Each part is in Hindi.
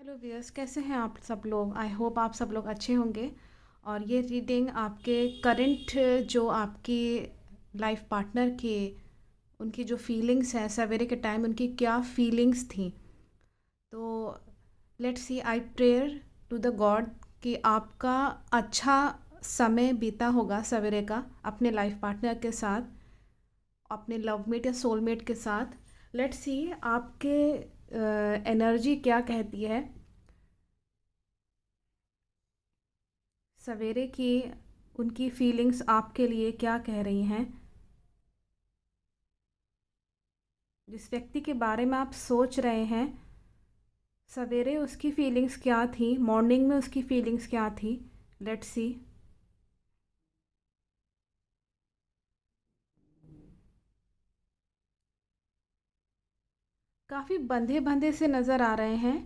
हेलो व्यूअर्स, कैसे हैं आप सब लोग। आई होप आप सब लोग अच्छे होंगे। और ये रीडिंग आपके करंट जो आपकी लाइफ पार्टनर के उनकी जो फीलिंग्स हैं सवेरे के टाइम, उनकी क्या फीलिंग्स थी। तो let's see, I prayer to the god कि आपका अच्छा समय बीता होगा सवेरे का अपने लाइफ पार्टनर के साथ, अपने लवमेट या सोलमेट के साथ। लेट्स सी आपके एनर्जी क्या कहती है सवेरे की, उनकी फीलिंग्स आपके लिए क्या कह रही हैं। जिस व्यक्ति के बारे में आप सोच रहे हैं सवेरे, उसकी फीलिंग्स क्या थी, मॉर्निंग में उसकी फीलिंग्स क्या थी। Let's see. काफ़ी बंधे बंधे से नज़र आ रहे हैं,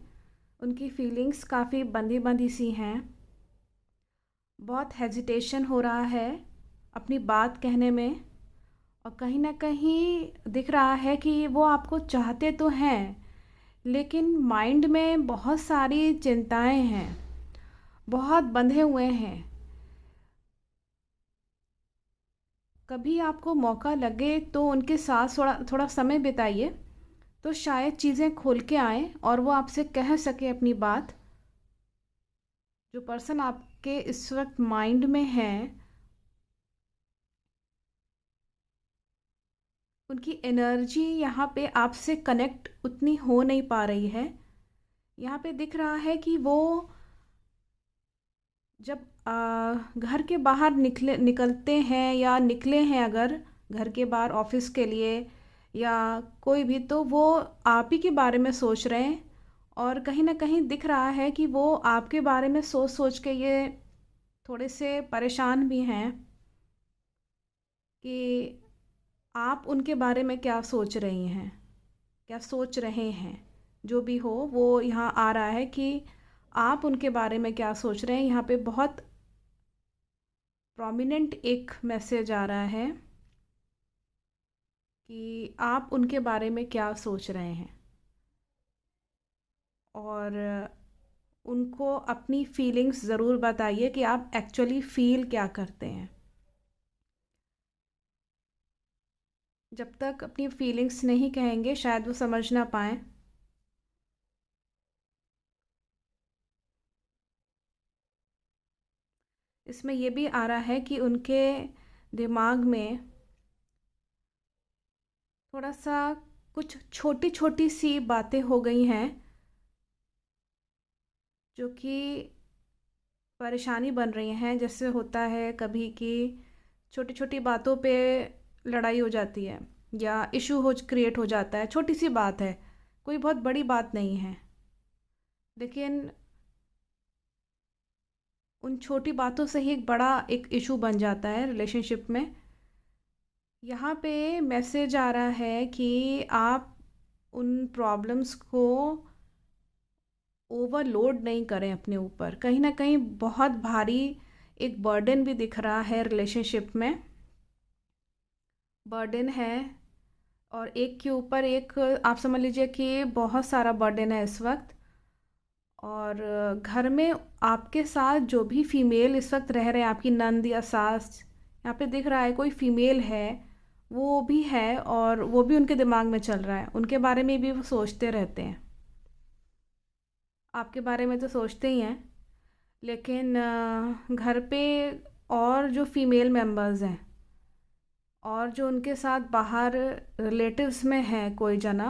उनकी फीलिंग्स काफ़ी बंधी बंधी सी हैं। बहुत हेजिटेशन हो रहा है अपनी बात कहने में, और कहीं ना कहीं दिख रहा है कि वो आपको चाहते तो हैं, लेकिन माइंड में बहुत सारी चिंताएं हैं, बहुत बंधे हुए हैं। कभी आपको मौका लगे तो उनके साथ थोड़ा थोड़ा समय बिताइए, तो शायद चीज़ें खुल के आएँ और वो आपसे कह सके अपनी बात। जो पर्सन आपके इस वक्त माइंड में है, उनकी एनर्जी यहाँ पे आपसे कनेक्ट उतनी हो नहीं पा रही है। यहाँ पे दिख रहा है कि वो जब घर के बाहर निकलते हैं या निकले हैं, अगर घर के बाहर ऑफिस के लिए या कोई भी, तो वो आप ही के बारे में सोच रहे हैं। और कहीं ना कहीं दिख रहा है कि वो आपके बारे में सोच सोच के ये थोड़े से परेशान भी हैं कि आप उनके बारे में क्या सोच रही हैं, क्या सोच रहे हैं। जो भी हो, वो यहाँ आ रहा है कि आप उनके बारे में क्या सोच रहे हैं। यहाँ पे बहुत प्रोमिनेंट एक मैसेज आ रहा है कि आप उनके बारे में क्या सोच रहे हैं, और उनको अपनी फीलिंग्स ज़रूर बताइए कि आप एक्चुअली फ़ील क्या करते हैं। जब तक अपनी फीलिंग्स नहीं कहेंगे शायद वो समझ ना पाएँ। इसमें ये भी आ रहा है कि उनके दिमाग में थोड़ा सा कुछ छोटी छोटी सी बातें हो गई हैं, जो कि परेशानी बन रही हैं। जैसे होता है कभी कि छोटी छोटी बातों पे लड़ाई हो जाती है या इशू हो क्रिएट हो जाता है। छोटी सी बात है, कोई बहुत बड़ी बात नहीं है, लेकिन उन छोटी बातों से ही एक बड़ा एक इशू बन जाता है रिलेशनशिप में। यहाँ पे मैसेज आ रहा है कि आप उन प्रॉब्लम्स को ओवरलोड नहीं करें अपने ऊपर। कहीं ना कहीं बहुत भारी एक बर्डन भी दिख रहा है रिलेशनशिप में, बर्डन है। और एक के ऊपर एक, आप समझ लीजिए कि बहुत सारा बर्डन है इस वक्त। और घर में आपके साथ जो भी फीमेल इस वक्त रह रहे हैं, आपकी नंद या सास, यहाँ पे दिख रहा है कोई फीमेल है, वो भी है, और वो भी उनके दिमाग में चल रहा है। उनके बारे में भी वो सोचते रहते हैं। आपके बारे में तो सोचते ही हैं, लेकिन घर पे और जो फीमेल मेंबर्स हैं और जो उनके साथ बाहर रिलेटिव्स में है कोई जना,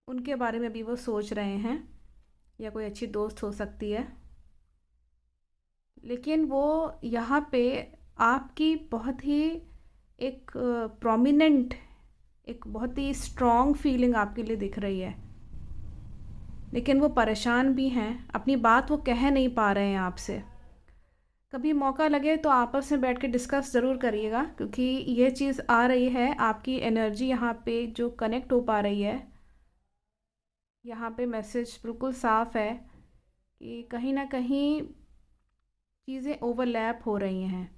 उनके बारे में भी वो सोच रहे हैं, या कोई अच्छी दोस्त हो सकती है। लेकिन वो यहाँ पे आपकी बहुत ही एक प्रोमिनेंट, एक बहुत ही स्ट्रॉन्ग फीलिंग आपके लिए दिख रही है, लेकिन वो परेशान भी हैं। अपनी बात वो कह नहीं पा रहे हैं आपसे। कभी मौका लगे तो आपस में बैठ के डिस्कस ज़रूर करिएगा, क्योंकि ये चीज़ आ रही है, आपकी एनर्जी यहाँ पे जो कनेक्ट हो पा रही है। यहाँ पे मैसेज बिल्कुल साफ है कि कहीं ना कहीं चीज़ें ओवरलैप हो रही हैं।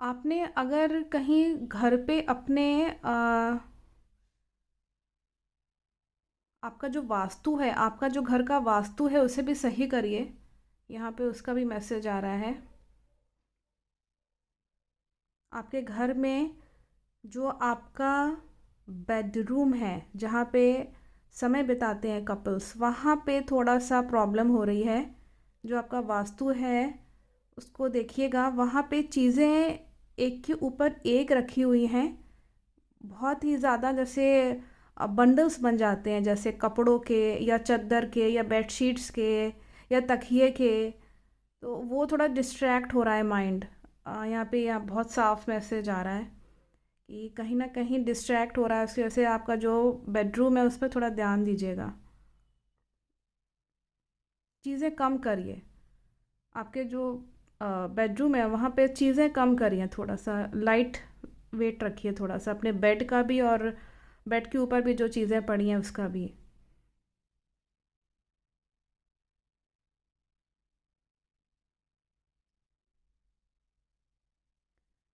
आपने अगर कहीं घर पे अपने आपका जो वास्तु है, आपका जो घर का वास्तु है उसे भी सही करिए। यहाँ पे उसका भी मैसेज आ रहा है। आपके घर में जो आपका बेडरूम है जहाँ पे समय बिताते हैं कपल्स, वहाँ पे थोड़ा सा प्रॉब्लम हो रही है। जो आपका वास्तु है उसको देखिएगा, वहाँ पे चीज़ें एक के ऊपर एक रखी हुई हैं। बहुत ही ज़्यादा, जैसे बंडल्स बन जाते हैं, जैसे कपड़ों के या चादर के या बेडशीट्स के या तकिए के। तो वो थोड़ा डिस्ट्रैक्ट हो रहा है माइंड। यहाँ पे यहाँ बहुत साफ मैसेज आ रहा है कि कहीं ना कहीं डिस्ट्रैक्ट हो रहा है, उसकी वजह से आपका जो बेडरूम है उस पर थोड़ा ध्यान दीजिएगा। चीज़ें कम करिए। आपके जो बेडरूम है वहाँ पे चीज़ें कम करिए, थोड़ा सा लाइट वेट रखिए, थोड़ा सा अपने बेड का भी और बेड के ऊपर भी जो चीज़ें पड़ी हैं उसका भी।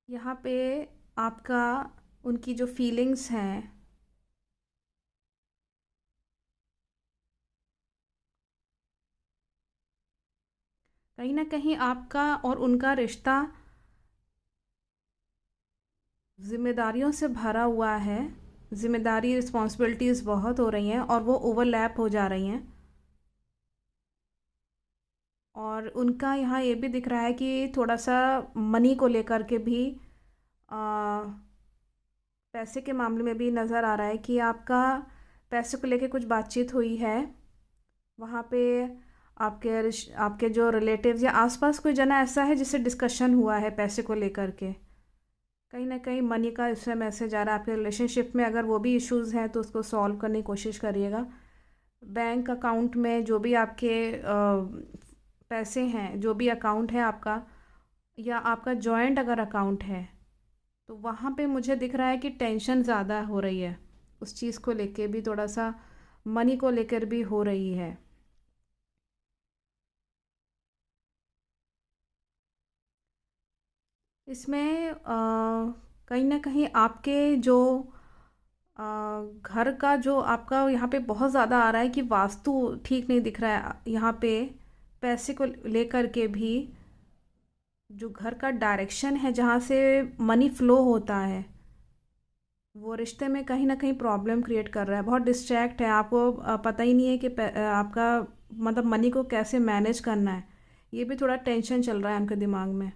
यहाँ पे आपका उनकी जो फीलिंग्स हैं, कहीं ना कहीं आपका और उनका रिश्ता जिम्मेदारियों से भरा हुआ है। जिम्मेदारी, रिस्पॉन्सिबिलिटीज़ बहुत हो रही हैं और वो ओवरलैप हो जा रही हैं। और उनका यहाँ ये भी दिख रहा है कि थोड़ा सा मनी को लेकर के भी, आ, पैसे के मामले में भी नज़र आ रहा है कि आपका पैसे को लेके कुछ बातचीत हुई है वहाँ पे। आपके जो रिलेटिव्स या आसपास कोई जना ऐसा है जिससे डिस्कशन हुआ है पैसे को लेकर के। कहीं ना कहीं मनी का इसमें मैसेज आ रहा है। आपके रिलेशनशिप में अगर वो भी इश्यूज़ हैं तो उसको सॉल्व करने की कोशिश करिएगा। बैंक अकाउंट में जो भी आपके पैसे हैं, जो भी अकाउंट है आपका, या आपका जॉइंट अगर अकाउंट है, तो वहाँ पे मुझे दिख रहा है कि टेंशन ज़्यादा हो रही है। उस चीज़ को लेके भी थोड़ा सा, मनी को लेकर भी हो रही है। इसमें कहीं ना कहीं आपके जो घर का जो आपका यहाँ पे बहुत ज़्यादा आ रहा है कि वास्तु ठीक नहीं दिख रहा है। यहाँ पे पैसे को लेकर के भी जो घर का डायरेक्शन है जहाँ से मनी फ्लो होता है, वो रिश्ते में कहीं ना कहीं प्रॉब्लम क्रिएट कर रहा है। बहुत डिस्ट्रैक्ट है, आपको पता ही नहीं है कि आपका मतलब मनी को कैसे मैनेज करना है। ये भी थोड़ा टेंशन चल रहा है उनके दिमाग में।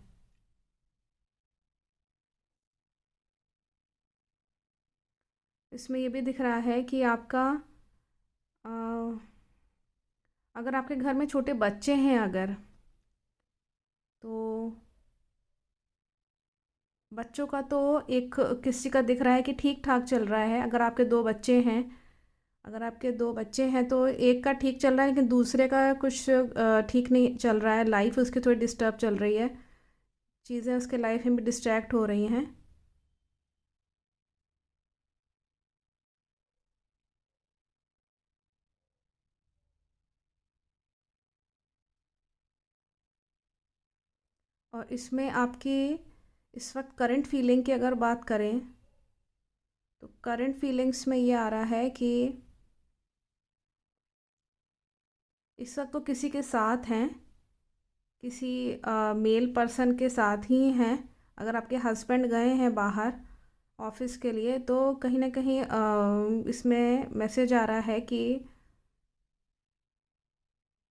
इसमें ये भी दिख रहा है कि आपका अ, अगर आपके घर में छोटे बच्चे हैं अगर, तो बच्चों का तो एक किसी का दिख रहा है कि ठीक ठाक चल रहा है। अगर आपके दो बच्चे हैं, अगर आपके दो बच्चे हैं तो एक का ठीक चल रहा है लेकिन दूसरे का कुछ ठीक नहीं चल रहा है। लाइफ उसकी थोड़ी डिस्टर्ब चल रही है, चीज़ें उसके लाइफ में भी डिस्ट्रैक्ट हो रही हैं। और इसमें आपकी इस वक्त करंट फीलिंग की अगर बात करें, तो करंट फीलिंग्स में ये आ रहा है कि इस वक्त तो किसी के साथ हैं, किसी मेल पर्सन के साथ ही हैं। अगर आपके हस्बैंड गए हैं बाहर ऑफिस के लिए तो कहीं ना कहीं इसमें मैसेज आ रहा है कि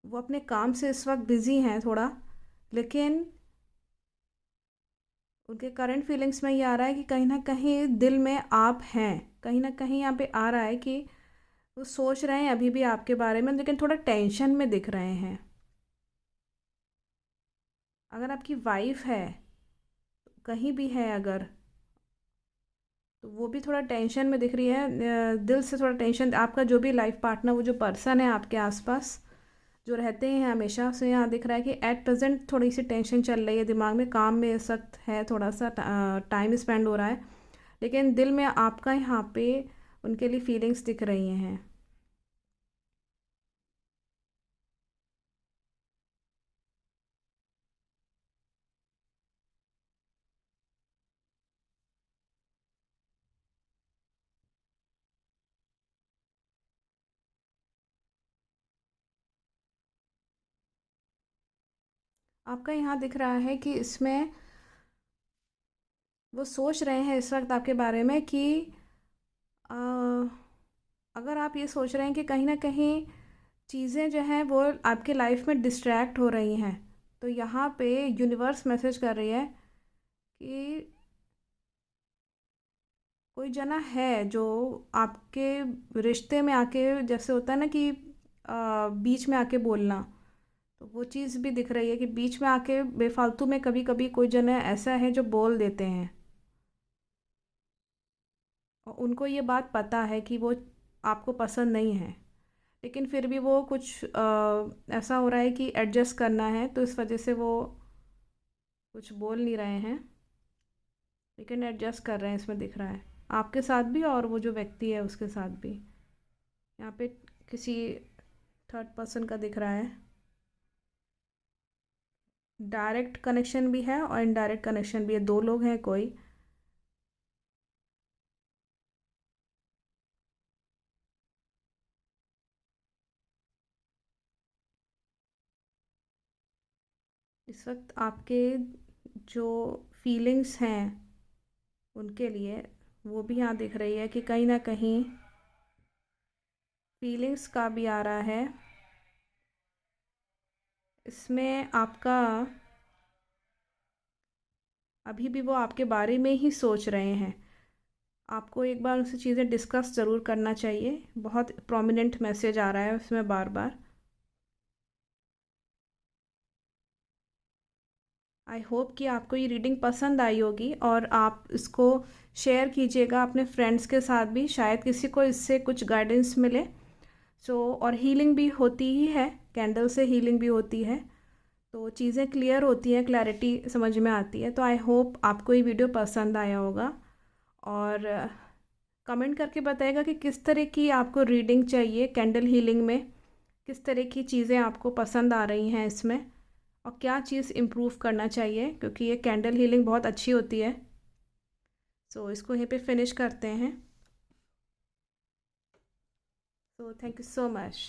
वो अपने काम से इस वक्त बिज़ी हैं थोड़ा। लेकिन उनके करंट फीलिंग्स में ये आ रहा है कि कहीं ना कहीं दिल में आप हैं। कहीं ना कहीं यहाँ पे आ रहा है कि वो सोच रहे हैं अभी भी आपके बारे में, लेकिन थोड़ा टेंशन में दिख रहे हैं। अगर आपकी वाइफ है, कहीं भी है अगर, तो वो भी थोड़ा टेंशन में दिख रही है। दिल से थोड़ा टेंशन, आपका जो भी लाइफ पार्टनर, वो जो पर्सन है आपके आसपास जो रहते हैं हमेशा से, यहाँ दिख रहा है कि एट प्रेजेंट थोड़ी सी टेंशन चल रही है दिमाग में, काम में सख्त है, थोड़ा सा टाइम स्पेंड हो रहा है, लेकिन दिल में आपका यहाँ पे उनके लिए फीलिंग्स दिख रही हैं। आपका यहाँ दिख रहा है कि इसमें वो सोच रहे हैं इस वक्त आपके बारे में कि अ, अगर आप ये सोच रहे हैं कि कहीं ना कहीं चीज़ें जो हैं वो आपके लाइफ में डिस्ट्रैक्ट हो रही हैं, तो यहाँ पे यूनिवर्स मैसेज कर रही है कि कोई जना है जो आपके रिश्ते में आके, जैसे होता है ना कि बीच में आके बोलना, तो वो चीज़ भी दिख रही है कि बीच में आके बेफालतू में कभी कभी कोई जना ऐसा है जो बोल देते हैं, और उनको ये बात पता है कि वो आपको पसंद नहीं है, लेकिन फिर भी वो कुछ ऐसा हो रहा है कि एडजस्ट करना है, तो इस वजह से वो कुछ बोल नहीं रहे हैं, लेकिन एडजस्ट कर रहे हैं, इसमें दिख रहा है आपके साथ भी और वो जो व्यक्ति है उसके साथ भी। यहाँ पे किसी थर्ड पर्सन का दिख रहा है। डायरेक्ट कनेक्शन भी है और इनडायरेक्ट कनेक्शन भी है, दो लोग हैं कोई। इस वक्त आपके जो फीलिंग्स हैं उनके लिए, वो भी यहाँ दिख रही है कि कहीं ना कहीं फीलिंग्स का भी आ रहा है इसमें आपका। अभी भी वो आपके बारे में ही सोच रहे हैं, आपको एक बार उनसे चीज़ें डिस्कस ज़रूर करना चाहिए। बहुत प्रोमिनेंट मैसेज आ रहा है उसमें बार बार। आई होप कि आपको ये रीडिंग पसंद आई होगी और आप इसको शेयर कीजिएगा अपने फ्रेंड्स के साथ भी, शायद किसी को इससे कुछ गाइडेंस मिले। और हीलिंग भी होती ही है, कैंडल से हीलिंग भी होती है, तो चीज़ें क्लियर होती हैं, क्लैरिटी समझ में आती है। तो आई होप आपको ये वीडियो पसंद आया होगा, और कमेंट करके बताइएगा कि किस तरह की आपको रीडिंग चाहिए कैंडल हीलिंग में, किस तरह की चीज़ें आपको पसंद आ रही हैं इसमें, और क्या चीज़ इम्प्रूव करना चाहिए, क्योंकि ये कैंडल हीलिंग बहुत अच्छी होती है। इसको यहीं पे फिनिश करते हैं। Thank you so much.